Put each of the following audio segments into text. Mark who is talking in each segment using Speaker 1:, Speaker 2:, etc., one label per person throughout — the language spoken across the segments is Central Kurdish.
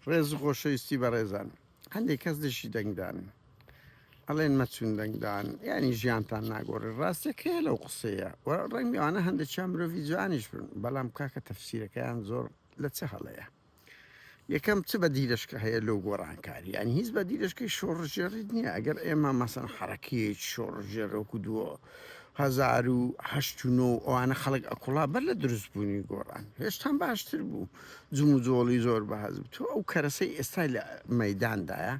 Speaker 1: ڕێز و خۆشەویستی بەڕێزان هەندێک کەس دشی دەنگدان ئەڵێن مەچون دەنگدان ینی ژیانتان ناگۆڕی ڕاستێکەیە لەو قسەیە ڕەنگیوانە هەندێکیان مرۆڤی جوانیش بن بەڵام کاکە تەفسیرەکەیان زۆر لە چه هەڵەیە یەکەم چ بە دیرشکە هەیە لەو گۆڕانکاری ینی هیچ بە دیرشکەی شۆڕژێڕیت نییە ئەگەر ئێمە مەسەن حرەکەیەک شۆڕژێڕۆکو دووە 1970 ئەوانە خەڵک ئەکوڵا بەر لە دروستبوونی گۆڕان هێشتان باشتر بوو جوم و جۆڵی زۆر بەهەز بوو تۆ ئەو کەرەسەی ئێستا لە مەداندایە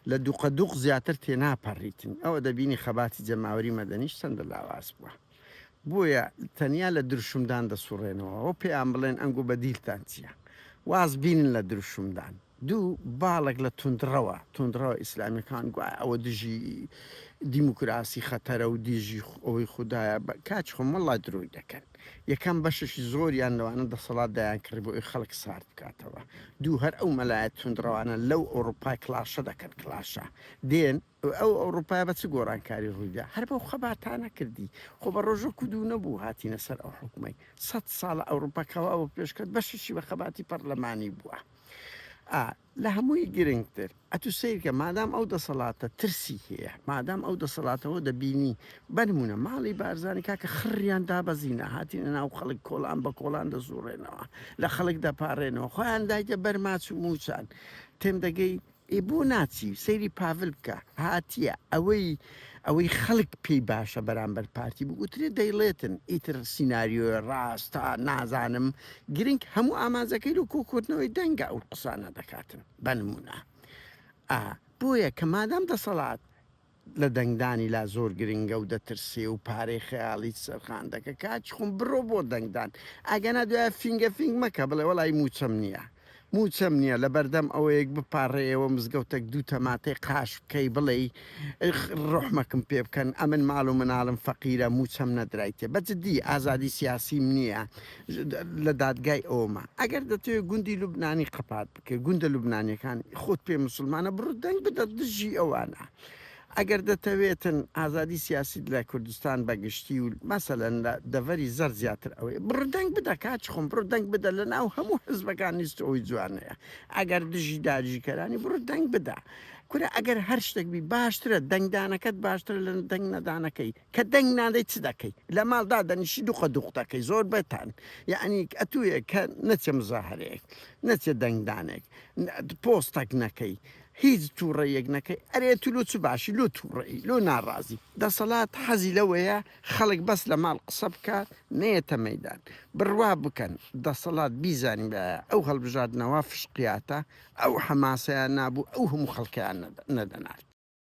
Speaker 1: لە دووقەدوق زیاتر تێناپەڕیتن ئەوە دەبینی خەباتی جەماوەری مەدەنیش چەندە لاواز بووە بۆیە تەنیا لە دروشمدان دەسوڕێنەوە ئەو پێیان بڵێن ئەنگۆ بەدیلتان چییە واز بینن لە دروشمدان دوو باڵک لە تونندڕەوە ئیسلامیەکان گوایە ئەوە دژی دیموکراسی خەتەرە و دیژی ئەوەی خوددایە کاچ خۆم وەڵای دروی دەکەن یەکەم بەششی زۆریان لەوانە دەسەڵات دایان کرد بۆ ئەوی خەڵک سارد بکاتەوە دوو هەر ئەو مەلایەت تونندڕەوانە لەو ئەوروپای کلاشە دەکەن کلاشە دێن ئەو ئەوروپای بە چ گۆڕانکاری ڕوویدا هەر بەو خەباتانە کردی خۆ بە ڕۆژە کودوو نەبوو هاتیینە سەر ئەو حکومەی 100 ساڵە ئەوروپاکەوا بۆ پێشکرد بەششی بە خەباتی پەرلەمانی بووە لە هەمووی گرنگتر ئەتو سیرکە مادام ئەو دەسەڵاتە ترسی هەیە مادام ئەو دەسەڵاتەوە دەبینی بەنمونە ماڵی بارزانانی کاکە خڕیان دابەزینە هاتیینە ناو خەڵک کۆڵان بە کۆڵان دەزوڕێنەوە لە خەڵک دەپارڕێنەوە خۆیان دایتە بەرماچ و موچان تێم دەگەی بۆ ناچی سەیری پاڤل بکە هاتیە ئەوەی خەڵک پێی باشە بەرامبەر پارتی بگوترێ دەیڵێتن ئیتر سینناریۆ ڕاستە نازانم گرنگ هەموو ئامانزەکەی و کۆکردنەوەی دەنگە ئەو قسانە دەکاتن بەنمونە بۆیە کە مادام دەسەڵات لە دەنگدانی لا زۆر گرنگە و دەترسێ و پارەی خەیاڵی سەرخان دەکە کاچ خۆم بڕۆ بۆ دەنگدان ئەگەنا دوای فینگە فینگ مەکە بڵێ وەڵی موچەم نییە موچەم نییە لە بەردەم ئەوەیەک بپارڕێەوە مزگەوتێک دوو تەماتەی قاش بکەی بڵێ ڕحمەکەم پێ بکەن ئەمن ماڵ و مناڵم فەقیرە موچەم نەدرایتێ بەجددی ئازادی سیاسیم نییە لە دادگای ئەومە ئەگەر دەتوێت گوندی لوبنانی قەپات بکە گوندە لوبنانیەکان خۆت پێ مسلمانە بڕ دەنگ بدە دژی ئەوانە ئەگەر دەتەوێتن ئازادی سیاسی لە کوردستان بەگشتی و مەسەلەن لە دەڤەری زەر زیاتر ئەوەی بڕدەنگ بدە کاچ خۆم بڕ دەنگ بدە لە ناو هەموو حزبەکان نیست ئەوی جوانەیە ئەگەر دژی داژیکەرانی بڕ دەنگ بدە کورە ئەگەر هەر شتێکبی باشترە دەنگدانەکەت باشترە لە دەنگ نەدانەکەی کە دەنگ نادەی چ دەکەی لە ماڵدا دەنیشی دوقەدوقەکەی زۆر بەتان یعنی ئەتوویە کە نەچە مزاهرەیەک نەچێ دەنگدانێک پۆستەک نەکەی هیچ تووڕێیەک نەکەی ئەرێ تولۆ چ باشی لۆ تووڕێی لۆ ناڕازی دەسەڵات حەزی لەوەیە خەڵک بەس لە ماڵ قسە بکات نێتە مەدان بڕوا بکەن دەسەڵات بیزانین ئەو هەڵبژاردنەوە فشقیاتە ئەو حەماسەیان نابوو ئەو هەموو خەڵکیان نەدەنات